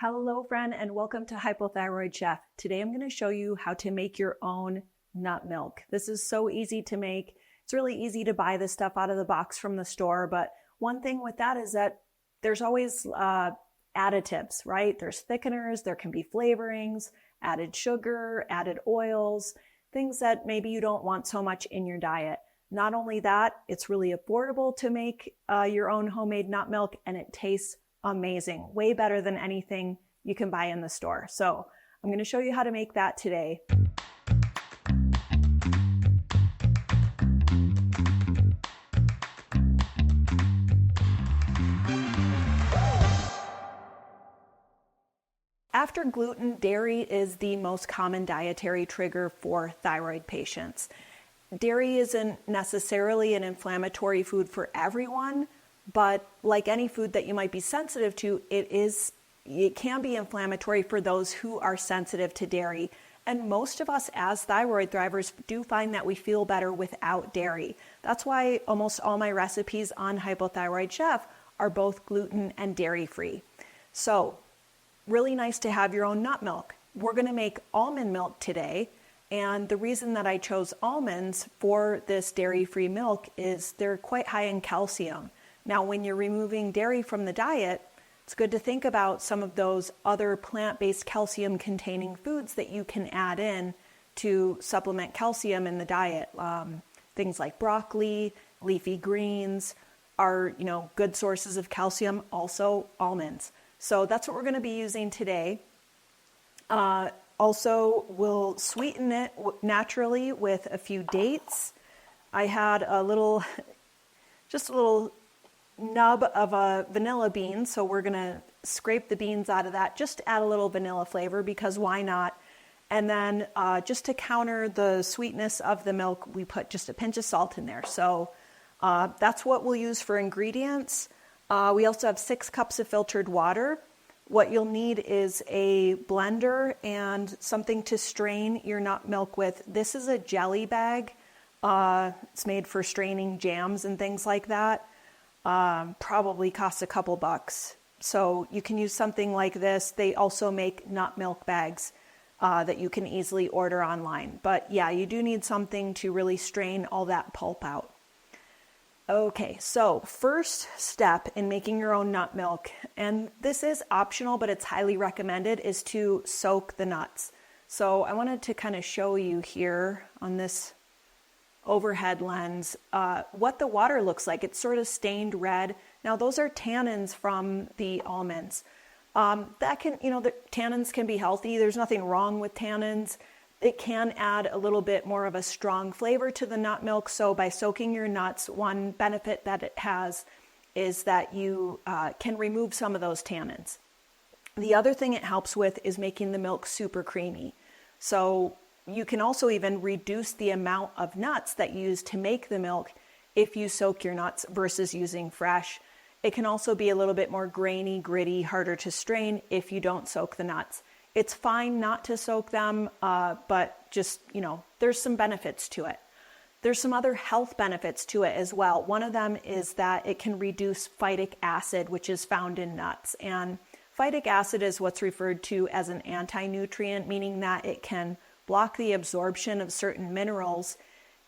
Hello friend and welcome to Hypothyroid Chef. Today I'm going to show you how to make your own nut milk. This is so easy to make. It's really easy to buy this stuff out of the box from the store, but one thing with that is that there's always additives, right? There's thickeners, there can be flavorings, added sugar, added oils, things that maybe you don't want so much in your diet. Not only that, it's really affordable to make your own homemade nut milk, and it tastes amazing, way better than anything you can buy in the store. So I'm going to show you how to make that today. After gluten, dairy is the most common dietary trigger for thyroid patients. Dairy isn't necessarily an inflammatory food for everyone, but like any food that you might be sensitive to, it can be inflammatory for those who are sensitive to dairy. And most of us as thyroid thrivers do find that we feel better without dairy. That's why almost all my recipes on Hypothyroid Chef are both gluten and dairy free. So really nice to have your own nut milk. We're going to make almond milk today. And the reason that I chose almonds for this dairy-free milk is they're quite high in calcium. Now, when you're removing dairy from the diet, it's good to think about some of those other plant-based calcium-containing foods that you can add in to supplement calcium in the diet. Things like broccoli, leafy greens are, good sources of calcium. Also, almonds. So that's what we're going to be using today. Also, we'll sweeten it naturally with a few dates. I had just a little nub of a vanilla bean, so we're going to scrape the beans out of that just to add a little vanilla flavor, because why not? And then just to counter the sweetness of the milk, we put just a pinch of salt in there. So that's what we'll use for ingredients. We also have 6 cups of filtered water. What you'll need is a blender and something to strain your nut milk with. This is a jelly bag. It's made for straining jams and things like that. Probably costs a couple bucks. So you can use something like this. They also make nut milk bags that you can easily order online. But yeah, you do need something to really strain all that pulp out. Okay, so first step in making your own nut milk, and this is optional, but it's highly recommended, is to soak the nuts. So I wanted to kind of show you here on this overhead lens what the water looks like. It's sort of stained red. Now those are tannins from the almonds. The tannins can be healthy. There's nothing wrong with tannins. It can add a little bit more of a strong flavor to the nut milk. So by soaking your nuts, one benefit that it has is that you can remove some of those tannins. The other thing it helps with is making the milk super creamy. So you can also even reduce the amount of nuts that you use to make the milk if you soak your nuts versus using fresh. It can also be a little bit more grainy, gritty, harder to strain if you don't soak the nuts. It's fine not to soak them, but just, there's some benefits to it. There's some other health benefits to it as well. One of them is that it can reduce phytic acid, which is found in nuts. And phytic acid is what's referred to as an anti-nutrient, meaning that it can block the absorption of certain minerals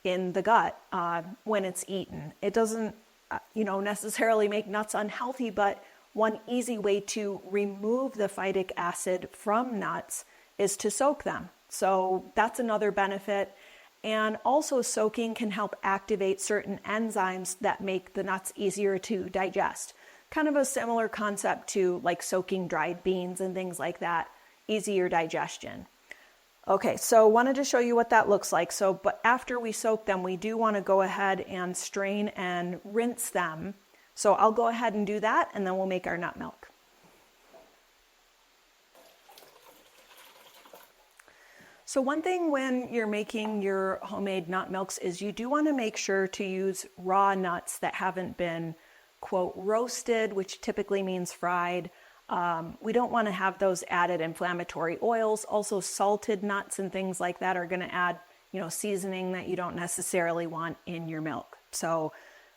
in the gut when it's eaten. It doesn't, necessarily make nuts unhealthy, but one easy way to remove the phytic acid from nuts is to soak them. So that's another benefit. And also soaking can help activate certain enzymes that make the nuts easier to digest. Kind of a similar concept to like soaking dried beans and things like that, easier digestion. Okay, so wanted to show you what that looks like. But after we soak them, we do want to go ahead and strain and rinse them. So I'll go ahead and do that, and then we'll make our nut milk. So one thing when you're making your homemade nut milks is you do want to make sure to use raw nuts that haven't been, quote, roasted, which typically means fried. We don't want to have those added inflammatory oils. Also, salted nuts and things like that are going to add, seasoning that you don't necessarily want in your milk. So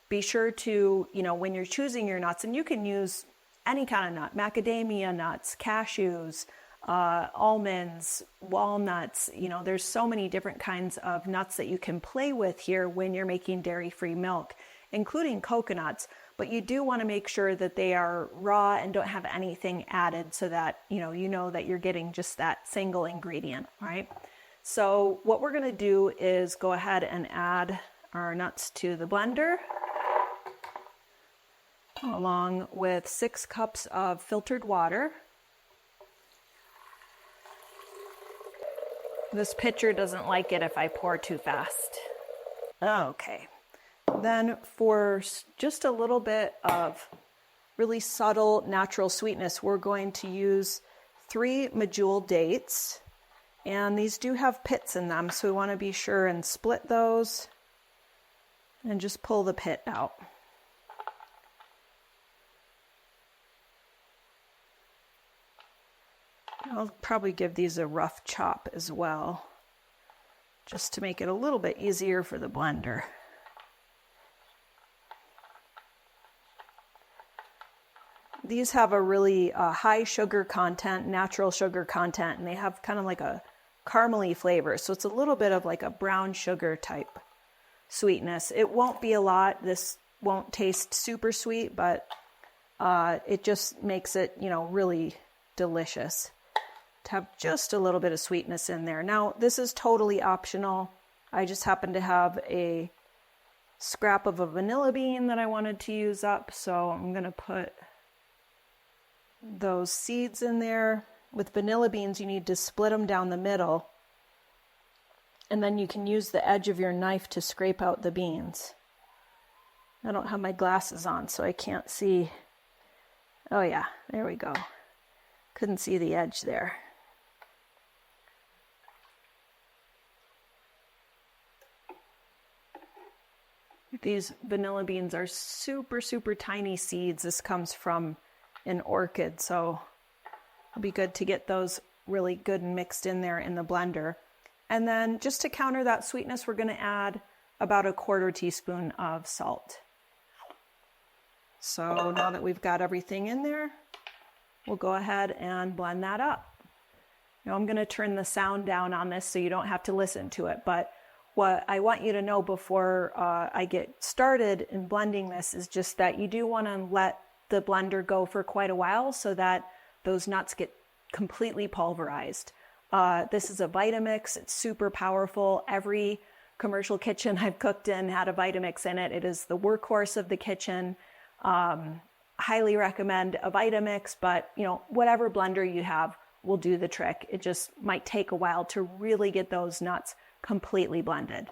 be sure to, when you're choosing your nuts, and you can use any kind of nut, macadamia nuts, cashews, almonds, walnuts. You know, there's so many different kinds of nuts that you can play with here when you're making dairy-free milk, including coconuts. But you do want to make sure that they are raw and don't have anything added, so that you know that you're getting just that single ingredient, right? So what we're going to do is go ahead and add our nuts to the blender, along with 6 cups of filtered water. This pitcher doesn't like it if I pour too fast. Okay. Then for just a little bit of really subtle natural sweetness, we're going to use 3 medjool dates. And these do have pits in them, so we want to be sure and split those and just pull the pit out. I'll probably give these a rough chop as well, just to make it a little bit easier for the blender. These have a really high sugar content, natural sugar content, and they have kind of like a caramely flavor. So it's a little bit of like a brown sugar type sweetness. It won't be a lot. This won't taste super sweet, but it just makes it, really delicious to have just a little bit of sweetness in there. Now, this is totally optional. I just happen to have a scrap of a vanilla bean that I wanted to use up, so I'm going to put those seeds in there. With vanilla beans, you need to split them down the middle, and then you can use the edge of your knife to scrape out the beans. I don't have my glasses on, so I can't see. Oh yeah, there we go. Couldn't see the edge there. These vanilla beans are super, super tiny seeds. This comes from an orchid, so it'll be good to get those really good and mixed in there in the blender. And then just to counter that sweetness, we're going to add about a 1/4 teaspoon of salt. So now that we've got everything in there, we'll go ahead and blend that up. Now I'm going to turn the sound down on this so you don't have to listen to it, but what I want you to know before I get started in blending this is just that you do want to let the blender go for quite a while so that those nuts get completely pulverized. This is a Vitamix. It's super powerful. Every commercial kitchen I've cooked in had a Vitamix in it. It is the workhorse of the kitchen. Highly recommend a Vitamix, but whatever blender you have will do the trick. It just might take a while to really get those nuts completely blended.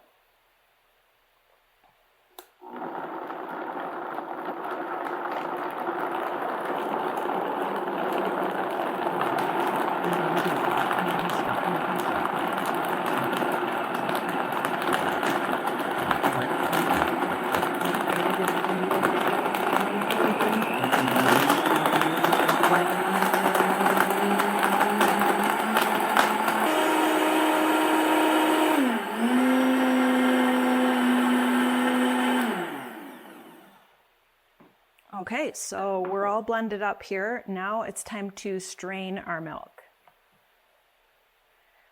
Okay, so we're all blended up here. Now it's time to strain our milk.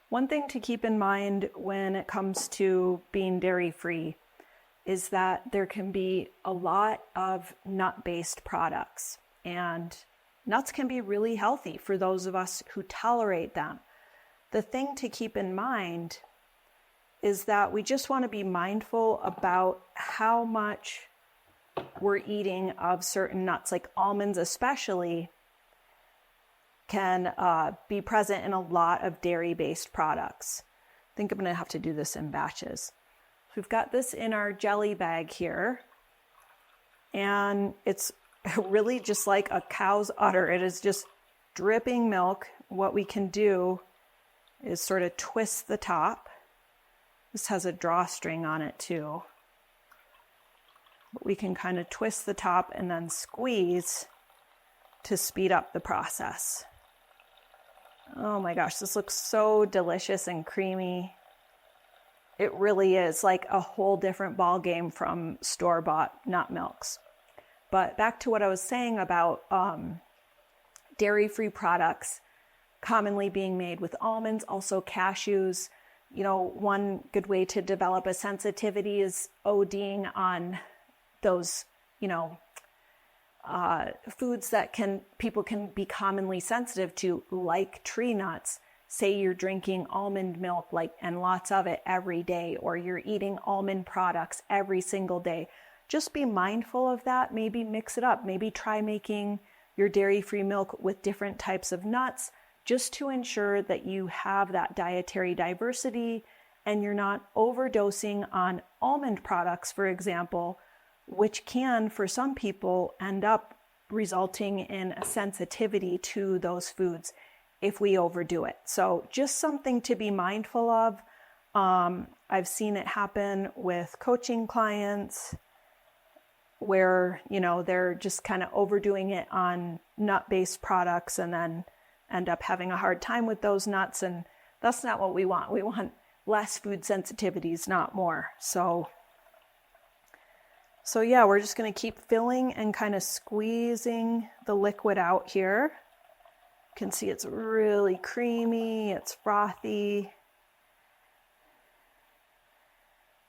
One thing to keep in mind when it comes to being dairy-free is that there can be a lot of nut-based products, and nuts can be really healthy for those of us who tolerate them. The thing to keep in mind is that we just want to be mindful about how much we're eating of certain nuts, like almonds especially, can be present in a lot of dairy-based products. I think I'm going to have to do this in batches. We've got this in our jelly bag here, and it's really just like a cow's udder. It is just dripping milk. What we can do is sort of twist the top. This has a drawstring on it too. But we can kind of twist the top and then squeeze to speed up the process. Oh my gosh, this looks so delicious and creamy. It really is like a whole different ball game from store-bought nut milks. But back to what I was saying about dairy-free products commonly being made with almonds, also cashews. You know, one good way to develop a sensitivity is ODing on those, you know, foods that people can be commonly sensitive to, like tree nuts. Say you're drinking almond milk and lots of it every day, or you're eating almond products every single day. Just be mindful of that. Maybe mix it up. Maybe try making your dairy-free milk with different types of nuts, just to ensure that you have that dietary diversity and you're not overdosing on almond products, for example, which can, for some people, end up resulting in a sensitivity to those foods if we overdo it. So just something to be mindful of. I've seen it happen with coaching clients where, you know, they're just kind of overdoing it on nut-based products and then end up having a hard time with those nuts. And that's not what we want. We want less food sensitivities, not more. So yeah, we're just going to keep filling and kind of squeezing the liquid out here. You can see it's really creamy, it's frothy.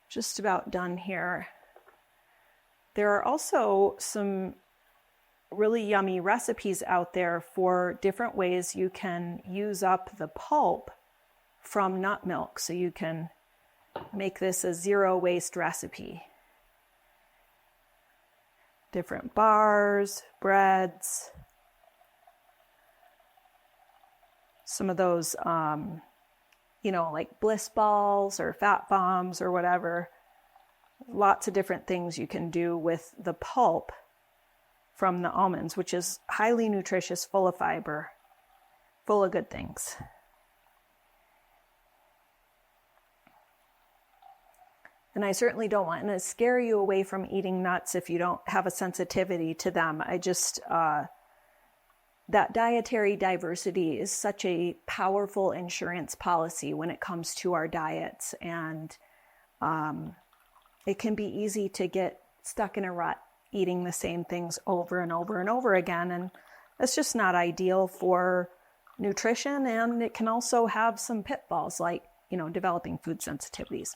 Just about done here. There are also some really yummy recipes out there for different ways you can use up the pulp from nut milk. So you can make this a zero waste recipe. Different bars, breads, some of those, you know, like bliss balls or fat bombs or whatever. Lots of different things you can do with the pulp from the almonds, which is highly nutritious, full of fiber, full of good things. And I certainly don't want to scare you away from eating nuts if you don't have a sensitivity to them. I just, that dietary diversity is such a powerful insurance policy when it comes to our diets. And it can be easy to get stuck in a rut eating the same things over and over and over again. And that's just not ideal for nutrition. And it can also have some pitfalls like, you know, developing food sensitivities.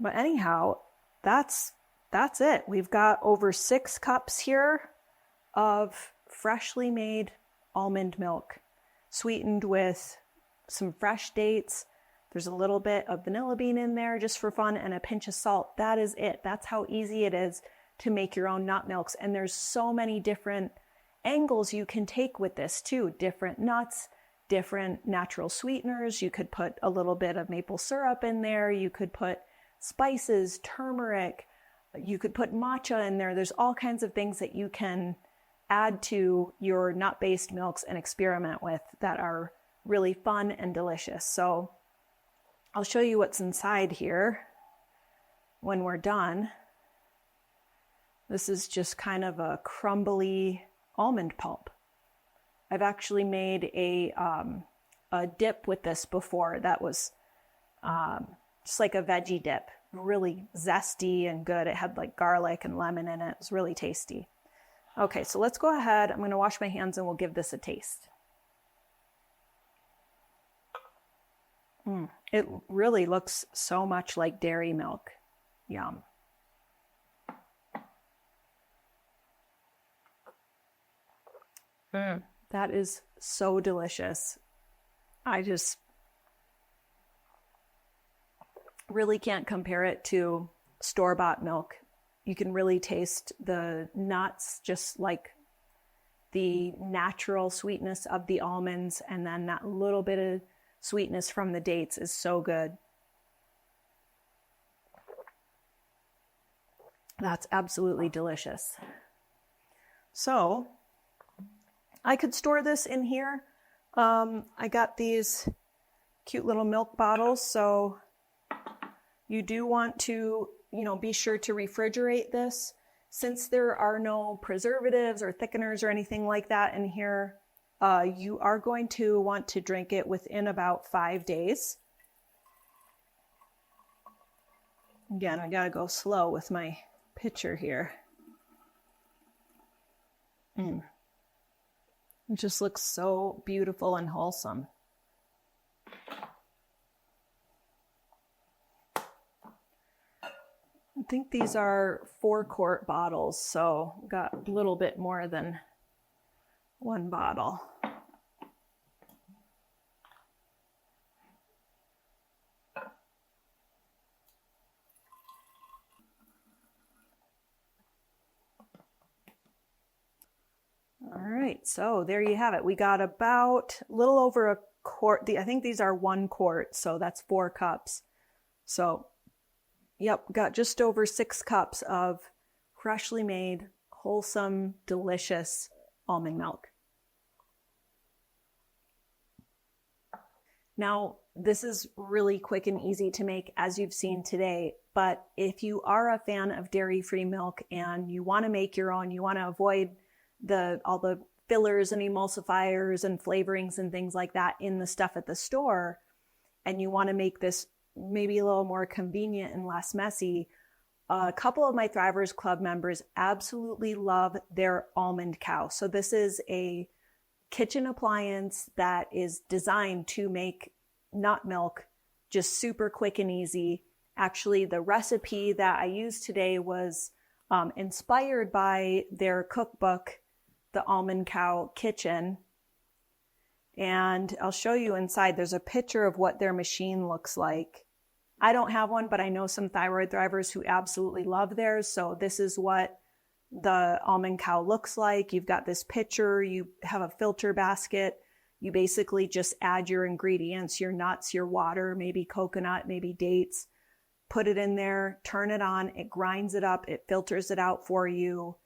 But anyhow, that's it. We've got over 6 cups here of freshly made almond milk, sweetened with some fresh dates. There's a little bit of vanilla bean in there just for fun and a pinch of salt. That is it. That's how easy it is to make your own nut milks. And there's so many different angles you can take with this too. Different nuts, different natural sweeteners. You could put a little bit of maple syrup in there. You could put spices, turmeric. You could put matcha in there. There's all kinds of things that you can add to your nut-based milks and experiment with that are really fun and delicious. So I'll show you what's inside here when we're done. This is just kind of a crumbly almond pulp. I've actually made a dip with this before that was just like a veggie dip, really zesty and good. It had like garlic and lemon in it. It was really tasty. Okay, so let's go ahead. I'm going to wash my hands and we'll give this a taste. It really looks so much like dairy milk. Yum. That is so delicious. I just really can't compare it to store-bought milk. You can really taste the nuts, just like the natural sweetness of the almonds, and then that little bit of sweetness from the dates is so good. That's absolutely delicious. So I could store this in here. I got these cute little milk bottles, so you do want to, be sure to refrigerate this. Since there are no preservatives or thickeners or anything like that in here, you are going to want to drink it within about 5 days. Again, I gotta go slow with my pitcher here. It just looks so beautiful and wholesome. I think these are 4-quart bottles, so got a little bit more than one bottle. All right, so there you have it. We got about a little over a quart. I think these are 1 quart, so that's 4 cups. So, yep, got just over 6 cups of freshly made, wholesome, delicious almond milk. Now, this is really quick and easy to make, as you've seen today, but if you are a fan of dairy-free milk and you want to make your own, you want to avoid all the fillers and emulsifiers and flavorings and things like that in the stuff at the store, and you want to make this maybe a little more convenient and less messy, a couple of my Thrivers Club members absolutely love their almond cow. So this is a kitchen appliance that is designed to make nut milk just super quick and easy. Actually, the recipe that I used today was inspired by their cookbook, The Almond Cow Kitchen. And I'll show you inside. There's a picture of what their machine looks like. I don't have one, but I know some thyroid thrivers who absolutely love theirs. So this is what the almond cow looks like. You've got this pitcher, you have a filter basket. You basically just add your ingredients, your nuts, your water, maybe coconut, maybe dates, put it in there, turn it on, it grinds it up, it filters it out for you,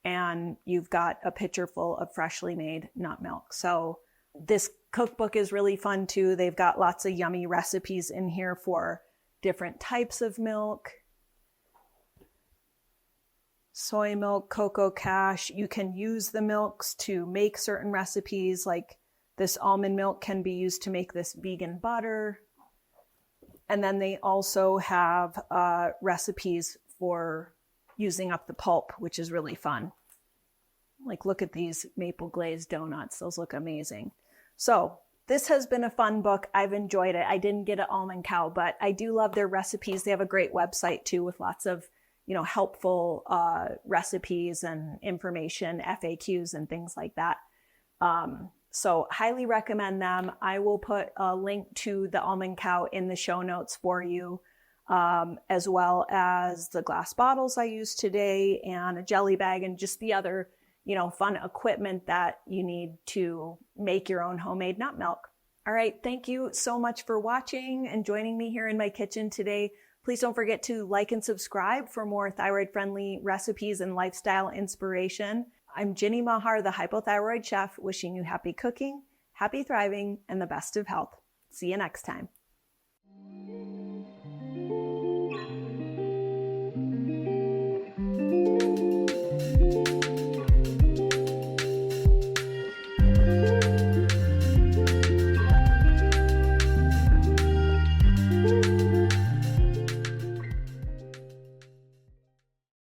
and you've got a pitcher full of freshly made nut milk. So this cookbook is really fun too. They've got lots of yummy recipes in here for different types of milk. Soy milk, cocoa cash. You can use the milks to make certain recipes, like this almond milk can be used to make this vegan butter. And then they also have recipes for using up the pulp, which is really fun. Like, look at these maple glazed donuts. Those look amazing. So this has been a fun book. I've enjoyed it. I didn't get an almond cow, but I do love their recipes. They have a great website too with lots of helpful recipes and information, FAQs and things like that. So highly recommend them. I will put a link to the almond cow in the show notes for you, as well as the glass bottles I used today and a jelly bag and just the other, fun equipment that you need to make your own homemade nut milk. All right. Thank you so much for watching and joining me here in my kitchen today. Please don't forget to like and subscribe for more thyroid-friendly recipes and lifestyle inspiration. I'm Ginny Mahar, the Hypothyroid Chef, wishing you happy cooking, happy thriving, and the best of health. See you next time.